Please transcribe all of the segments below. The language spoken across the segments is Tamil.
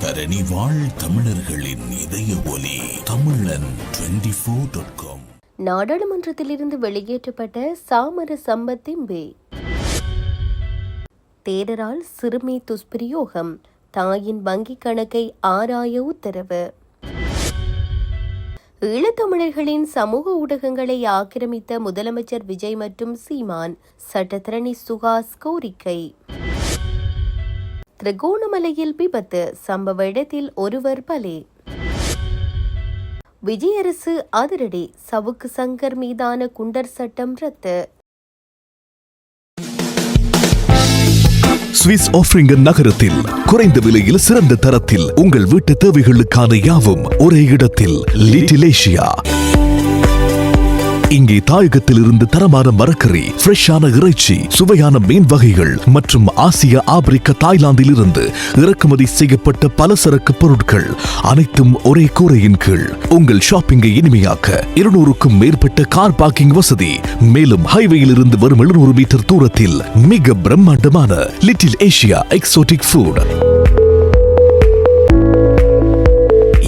தரணி வாழ் தமிழர்களின் இதய ஒலி தமிழன் 24.com. நாடாளுமன்றத்திலிருந்து வெளியேற்றப்பட்ட சாமர சம்பத் எம்பி. தேரரால் சிறுமி துஷ்பிரயோகம், தாயின் வங்கிக் கணக்கை ஆராய உத்தரவு. ஈழத்தமிழர்களின் சமூக ஊடகங்களை ஆக்கிரமித்த முதலமைச்சர் விஜய் மற்றும் சீமான், சட்டத்தரணி சுகாஸ் கோரிக்கை. திருகோணமலையில் விபத்து, சம்பவ இடத்தில் ஒருவர் பலி. விஜய் அரசு அதிரடி, சவுக்கு சங்கர் மீதான குண்டர் சட்டம் ரத்து. சுவிஸ் ஆஃப்ரிங்கன் நகரத்தில் குறைந்த விலையில் சிறந்த தரத்தில் உங்கள் வீட்டு தேவைகளுக்கான யாவும் ஒரே இடத்தில். Little Asia. இங்கே தாயகத்தில் இருந்து தரமான மரக்கறி, ஃப்ரெஷ்ஷான இறைச்சி, சுவையான மீன் வகைகள் மற்றும் ஆசிய, ஆப்பிரிக்க, தாய்லாந்தில் இருந்து இறக்குமதி செய்யப்பட்ட பலசரக்கு பொருட்கள் அனைத்தும் ஒரே கூரையின் கீழ். உங்கள் ஷாப்பிங்கை இனிமையாக்க 200க்கும் மேற்பட்ட கார் பார்க்கிங் வசதி. மேலும் ஹைவேயில் இருந்து வரும் 700 மீட்டர் தூரத்தில் மிக பிரம்மாண்டமான லிட்டில் ஏசியா எக்ஸோட்டிக் ஃபுட்.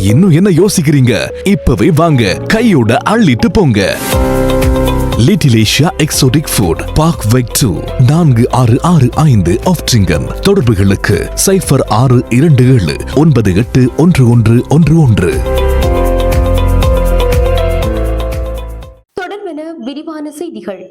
இன்னும் என்ன யோசிக்கிறீங்க? இப்பவே வாங்க, கையோட அள்ளிட்டு போங்க. Little Asia exotic food, park வெக் 2, 4665 ஆஃப்ட்ரிங்கன். தொடர்புகளுக்கு 0627981111. தொடர்பென விரிவான செய்திகள்.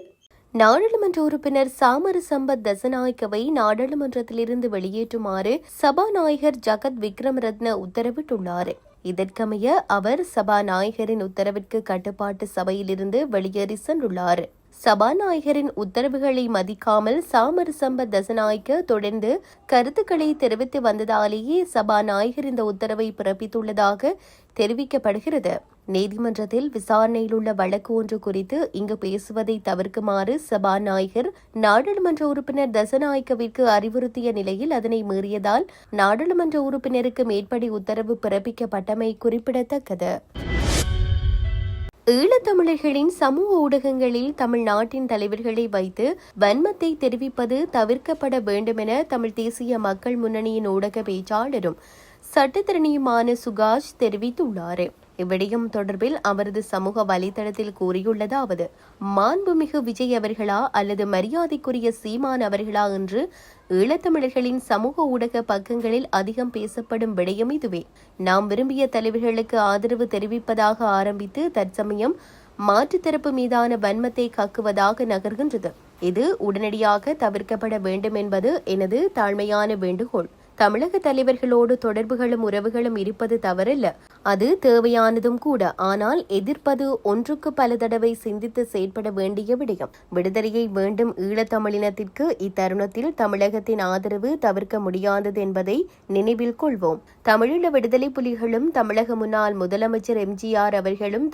நாடாளுமன்ற உறுப்பினர் சாமர சம்பத் தசநாயக்கவை நாடாளுமன்றத்திலிருந்து வெளியேற்றுமாறு சபாநாயகர் ஜகத் விக்ரமரத்ன உத்தரவிட்டுள்ளார். இதற்கமைய அவர் சபாநாயகரின் உத்தரவிற்கு கட்டுப்பாட்டு சபையிலிருந்து வெளியேறி சென்றுள்ளார். சபாநாயகரின் உத்தரவுகளை மதிக்காமல் சாமர சம்பத் தசநாயக்க தொடர்ந்து கருத்துக்களை தெரிவித்து வந்ததாலேயே சபாநாயகர் இந்த உத்தரவை பிறப்பித்துள்ளதாக தெரிவிக்கப்படுகிறது. நீதிமன்றத்தில் விசாரணையில் உள்ள வழக்கு ஒன்று குறித்து இங்கு பேசுவதை தவிர்க்குமாறு சபாநாயகர் நாடாளுமன்ற உறுப்பினர் தசநாயக்கவிற்கு அறிவுறுத்திய நிலையில் அதனை மீறியதால் நாடாளுமன்ற உறுப்பினருக்கு மேற்படி உத்தரவு பிறப்பிக்கப்பட்டமை குறிப்பிடத்தக்கது. ஈழத்தமிழர்களின் சமூக ஊடகங்களில் தமிழ்நாட்டின் தலைவர்களை வைத்து வன்மத்தை தெரிவிப்பது தவிர்க்கப்பட வேண்டும் என தமிழ் தேசிய மக்கள் முன்னணியின் ஊடக பேச்சாளரும் சட்டத்திறனியுமான சுகாஷ் தெரிவித்துள்ளார். இவ்விடயம் தொடர்பில் அவரது சமூக வலைதளத்தில் கூறியுள்ளதாவது: மாண்புமிகு விஜய் அவர்களா அல்லது மரியாதைக்குரிய சீமான் அவர்களா என்று ஈழத்தமிழர்களின் சமூக ஊடக பக்கங்களில் அதிகம் பேசப்படும் விடயம் இதுவே. நாம் விரும்பிய தலைவர்களுக்கு ஆதரவு தெரிவிப்பதாக ஆரம்பித்து தற்சமயம் மாற்றுத்தரப்பு மீதான வன்மத்தை கக்குவதாக நகர்கின்றது. இது உடனடியாக தவிர்க்கப்பட வேண்டும் என்பது எனது தாழ்மையான வேண்டுகோள். தமிழக தலைவர்களோடு தொடர்புகளும் உறவுகளும் இருப்பது தவறல்ல, அது தேவையானதும் கூட. ஆனால் எதிர்ப்பது ஒன்றுக்கு பல தடவை சிந்தித்து செயற்பட வேண்டிய விடயம். விடுதலையை வேண்டும் ஈழத்தமிழினத்திற்கு இத்தருணத்தில் தமிழகத்தின் ஆதரவு தவிர்க்க முடியாதது என்பதை நினைவில் கொள்வோம். தமிழீழ விடுதலை புலிகளும் தமிழக முன்னாள் முதலமைச்சர் எம்ஜிஆர் அவர்களும்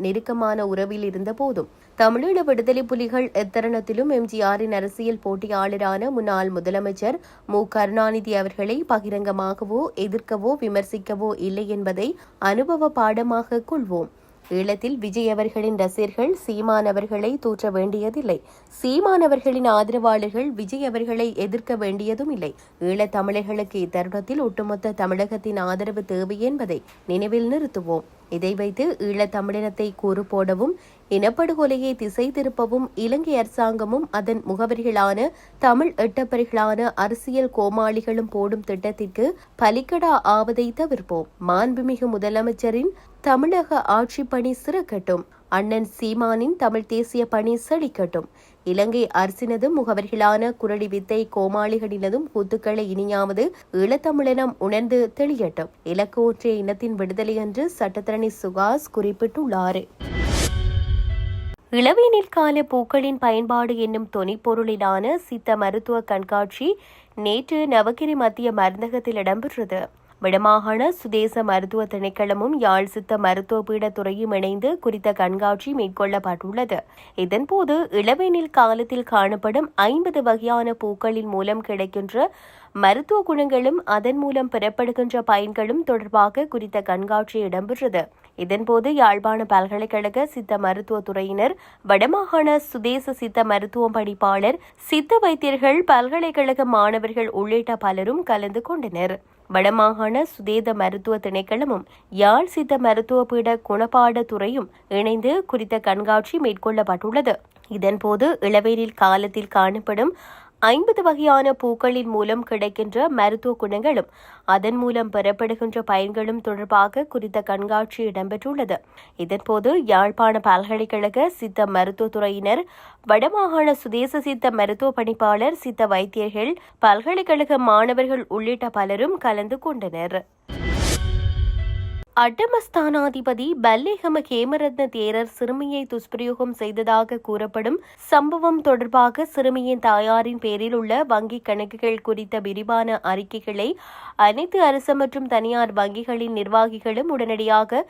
நெருக்கமான உறவில் இருந்த போதும் தமிழீழ விடுதலை புலிகள் எத்தருணத்திலும் எம்ஜிஆரின் அரசியல் போட்டியாளரான முன்னாள் முதலமைச்சர் மு. கருணாநிதி அவர்களை பகிரங்கமாகவோ எதிர்க்கவோ விமர்சிக்கவோ இல்லை என்பதை அனுபவ பாடமாக கொள்வோம். ஈழத்தில் விஜய் அவர்களின் ரசிகர்கள் சீமான் அவர்களை தூற்ற வேண்டியதில்லை. சீமான் அவர்களின் ஆதரவாளர்கள் விஜய் அவர்களை எதிர்க்க வேண்டியதும் இல்லை. ஈழத் தமிழர்களுக்கு இத்தருணத்தில் ஒட்டுமொத்த தமிழகத்தின் ஆதரவு தேவை என்பதை நினைவில் நிறுத்துவோம். இதை வைத்து ஈழத் தமிழினத்தை கூறு போடவும் இனப்படுகொலையை திசை திருப்பவும் இலங்கை அரசாங்கமும் அதன் முகவரிகளான தமிழ் எட்டப்பர்களான அரசியல் கோமாளிகளும் போடும் திட்டத்திற்கு பலிக்கடா ஆவதை தவிர்ப்போம். மாண்புமிகு முதலமைச்சரின் தமிழக ஆட்சி பணி சிறக்கட்டும். அண்ணன் சீமானின் தமிழ் தேசிய பணி செழிக்கட்டும். இலங்கை அரசினதும் முகவர்களான குரடி வித்தை கோமாளிகளினதும் கூத்துக்களை இனியாவது ஈழத்தமிழினம் உணர்ந்து தெளியட்டும். இலக்கு ஒன்றிய இனத்தின் விடுதலை என்று சட்டத்தரணி சுகாஸ் குறிப்பிட்டுள்ளார். இளவேனில் கால பூக்களின் பயன்பாடு என்னும் தொனிப்பொருளிலான சித்த மருத்துவ கண்காட்சி நேற்று நவகிரி மத்திய மருந்தகத்தில் இடம்பெற்றது. வடமாகாண சுதேச மருத்துவ திணைக்களமும் யாழ் சித்த மருத்துவ பீடத்துறையும் இணைந்து குறித்த கண்காட்சி மேற்கொள்ளப்பட்டுள்ளது. இதன்போது இளவேனில் காலத்தில் காணப்படும் 50 வகையான பூக்களின் மூலம் கிடைக்கின்ற மருத்துவ குணங்களும் அதன் மூலம் பெறப்படுகின்ற பயன்களும் தொடர்பாக குறித்த கண்காட்சி இடம்பெற்றது. இதன்போது யாழ்ப்பாண பல்கலைக்கழக சித்த மருத்துவ துறையினர், வடமாகாண சுதேச சித்த மருத்துவம் படிப்பாளர், சித்த வைத்தியர்கள், பல்கலைக்கழக மாணவர்கள் உள்ளிட்ட பலரும் கலந்து கொண்டனர். வடமாகாண சுதேத மருத்துவ திணைக்களமும் யாழ் சித்த மருத்துவ பீட குணப்பாட துறையும் இணைந்து குறித்த கண்காட்சி மேற்கொள்ளப்பட்டுள்ளது. இதன்போது இளவேனில் காலத்தில் காணப்படும் 50 வகையான பூக்களின் மூலம் கிடைக்கின்ற மருத்துவ குணங்களும் அதன் மூலம் பெறப்படுகின்ற பயன்களும் தொடர்பாக குறித்த கண்காட்சி இடம்பெற்றுள்ளது. இதன்போது யாழ்ப்பாண பல்கலைக்கழக சித்த மருத்துவத்துறையினர், வடமாகாண சுதேச சித்த மருத்துவ பணிப்பாளர், சித்த வைத்தியர்கள், பல்கலைக்கழக மாணவர்கள் உள்ளிட்ட பலரும் கலந்து கொண்டனர். அட்டமஸ்தானாதிபதி பல்லேகம ஹேமரத்ன தேரர் சிறுமியை துஷ்பிரயோகம் செய்ததாக கூறப்படும் சம்பவம் தொடர்பாக சிறுமியின் தாயாரின் பேரில் உள்ள வங்கிக் கணக்குகள் குறித்த விரிவான அறிக்கைகளை அனைத்து அரசு மற்றும் தனியார் வங்கிகளின் நிர்வாகிகளும் உடனடியாக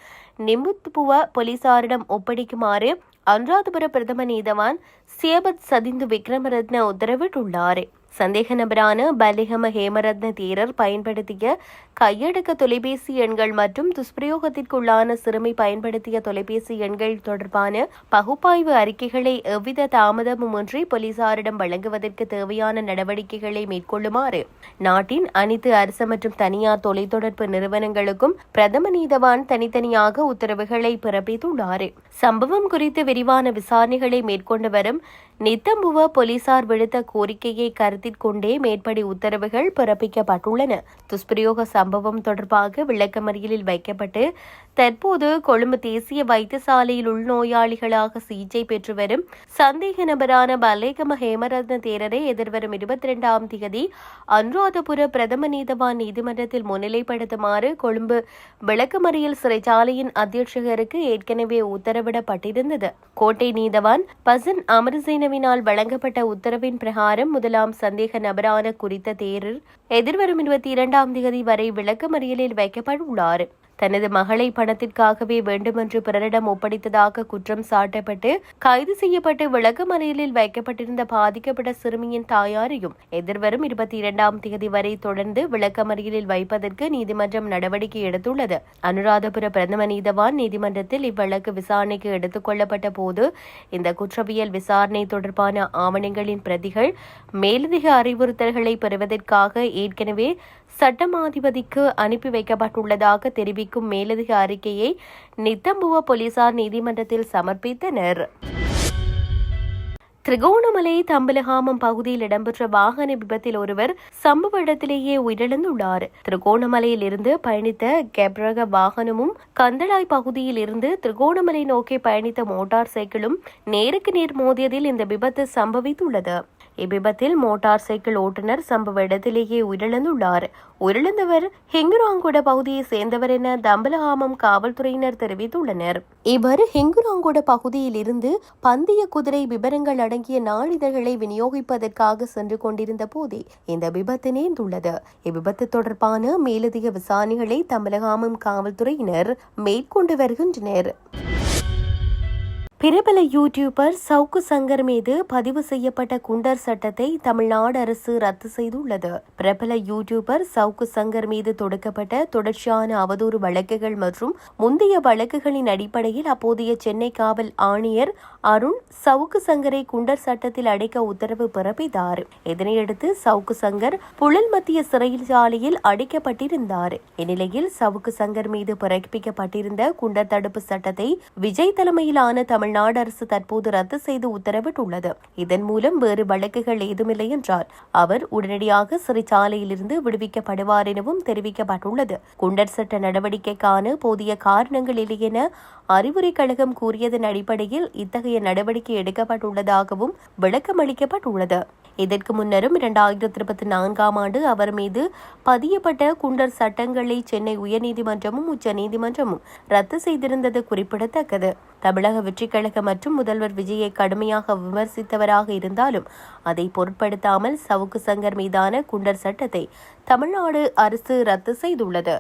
நிம்புத்துவ போலீசாரிடம் ஒப்படைக்குமாறு அனுராதபுர பிரதம நீதவான் சியபத் சதிந்து விக்ரமரத்ன உத்தரவிட்டுள்ளார். சந்தேக நபரான பல்லேகம ஹேமரத்ன தேரர் பயன்படுத்திய கையடக்க தொலைபேசி எண்கள் மற்றும் துஷ்பிரயோகத்திற்குள்ளான சிறுமி பயன்படுத்திய தொலைபேசி எண்கள் தொடர்பான பகுப்பாய்வு அறிக்கைகளை எவ்வித தாமதமுமின்றி போலீசாரிடம் வழங்குவதற்கு தேவையான நடவடிக்கைகளை மேற்கொள்ளுமாறு நாட்டின் அனைத்து அரசு மற்றும் தனியார் தொலைத்தொடர்பு நிறுவனங்களுக்கும் பிரதம நீதவான் தனித்தனியாக உத்தரவுகளை பிறப்பித்துள்ளார். சம்பவம் குறித்து விரிவான விசாரணைகளை மேற்கொண்டு வரும் நித்தம்புவ போலீசார் விடுத்த கோரிக்கையை கருத்தில் கொண்டே மேற்படி உத்தரவுகள் பிறப்பிக்கப்பட்டுள்ளன. துஷ்பிரயோக சம்பவம் தொடர்பாக விளக்கமறியலில் வைக்கப்பட்டு தற்போது கொழும்பு தேசிய வைத்தியசாலையில் உள்நோயாளிகளாக சிகிச்சை பெற்று வரும் சந்தேக நபரான பல்லேகம ஹேமரத்ன தேரரை எதிர்வரும் 22ஆம் தேதி அனுராதபுர பிரதம நீதவான் நீதிமன்றத்தில் முன்னிலைப்படுத்துமாறு கொழும்பு விளக்கமறியல் சிறைச்சாலையின் அத்தியட்சகருக்கு ஏற்கனவே உத்தரவிடப்பட்டிருந்தது. கோட்டை நீதவான் பசன் அமரசேனவினால் வழங்கப்பட்ட உத்தரவின் பிரகாரம் முதலாம் சந்தேக நபரான குறித்த தேரர் எதிர்வரும் 22ஆம் தேதி வரை விளக்கமறியலில் வைக்கப்பட்டுள்ளார். தனது மகளை பணத்திற்காகவே வேண்டுமென்று பிறரிடம் ஒப்படைத்ததாக குற்றம் சாட்டப்பட்டு கைது செய்யப்பட்டு விளக்கமறியலில் வைக்கப்பட்டிருந்த பாதிக்கப்பட்ட சிறுமியின் தாயாரையும் எதிர்வரும் 22ஆம் தேதி வரை தொடர்ந்து விளக்கமறியலில் வைப்பதற்கு நீதிமன்றம் நடவடிக்கை எடுத்துள்ளது. அனுராதபுர பிரதம நீதவான் நீதிமன்றத்தில் இவ்வழக்கு விசாரணைக்கு எடுத்துக் கொள்ளப்பட்ட போது இந்த குற்றவியல் விசாரணை தொடர்பான ஆவணங்களின் பிரதிகள் மேலதிக அறிவுறுத்தல்களை பெறுவதற்காக ஏற்கனவே சட்டமாதிபதிக்கு அனுப்பி வைக்கப்பட்டுள்ளதாக தெரிவிக்கும் மேலதிக அறிக்கையை நித்தம்புவ போலீசார் நீதிமன்றத்தில் சமர்ப்பித்தனர். திரிகோணமலை தம்பலகாமம் பகுதியில் இடம்பெற்ற வாகன விபத்தில் ஒருவர் சம்பவ இடத்திலேயே உயிரிழந்துள்ளார். திரிகோணமலையில் இருந்து பயணித்த கெப்ரக வாகனமும் கந்தளாய் பகுதியில் இருந்து திரிகோணமலை நோக்கி பயணித்த மோட்டார் சைக்கிளும் நேருக்கு நேர் மோதியதில் இந்த விபத்து சம்பவித்துள்ளது. இவ்விபத்தில் மோட்டார் சைக்கிள் ஓட்டுநர் சம்பவ இடத்திலேயே உயிரிழந்துள்ளார். உயிரிழந்தவர் ஹெங்குராங்கொட பகுதியை சேர்ந்தவர் என தம்பலகாமம் காவல்துறையினர் தெரிவித்துள்ளனர். இவர் ஹெங்குராங்கொட பகுதியில் இருந்து பந்தய குதிரை விவரங்கள் அடங்கிய நாளிதழ்களை விநியோகிப்பதற்காக சென்று கொண்டிருந்த போதே இந்த விபத்து நேர்ந்துள்ளது. இவ்விபத்து தொடர்பான மேலதிக விசாரணைகளை தம்பலகாமம் காவல்துறையினர் மேற்கொண்டு வருகின்றனர். பிரபல யூடியூபர் சவுக்கு சங்கர் மீது பதிவு செய்யப்பட்ட குண்டர் சட்டத்தை தமிழ்நாடு அரசு ரத்து செய்துள்ளது. பிரபல யூடியூபர் சவுக்கு சங்கர் மீது தொடுக்கப்பட்ட தொடர்ச்சியான அவதூறு வழக்குகள் மற்றும் முந்தைய வழக்குகளின் அடிப்படையில் அப்போதைய சென்னை காவல் ஆணையர் அருண் சவுக்கு சங்கரை குண்டர் சட்டத்தில் அடைக்க உத்தரவு பிறப்பித்தார். இதனையடுத்து சவுக்கு சங்கர் புழல் மத்திய சிறைச்சாலையில் அடைக்கப்பட்டிருந்தார். இந்நிலையில் சவுக்கு சங்கர் மீது பிறப்பிக்கப்பட்டிருந்த குண்டர் தடுப்பு சட்டத்தை விஜய் தலைமையிலான தமிழ்நாடு அரசு தற்போது ரத்து செய்து உத்தரவிட்டுள்ளது. இதன் மூலம் வேறு வழக்குகள் ஏதுமில்லை என்றால் அவர் உடனடியாக சிறைச்சாலையிலிருந்து விடுவிக்கப்படுவார் எனவும் தெரிவிக்கப்பட்டுள்ளது. குண்டர் சட்ட நடவடிக்கைக்கான போதிய காரணங்கள் இல்லை என அறிவுரை கழகம் கூறியதன் அடிப்படையில் இத்தகைய நடவடிக்கை எடுக்கப்பட்டுள்ளதாகவும் விளக்கமளிக்கப்பட்டுள்ளது. இதற்கு முன்னரும் 2024ஆம் ஆண்டு அவர் மீது பதியப்பட்ட குண்டர் சட்டங்களை சென்னை உயர்நீதிமன்றமும் உச்சநீதிமன்றமும் ரத்து செய்திருந்தது குறிப்பிடத்தக்கது. தமிழக வெற்றிக் கழகம் மற்றும் முதல்வர் விஜயை கடுமையாக விமர்சித்தவராக இருந்தாலும் அதை பொருட்படுத்தாமல் சவுக்கு சங்கர் மீதான குண்டர் சட்டத்தை தமிழ்நாடு அரசு ரத்து செய்துள்ளது.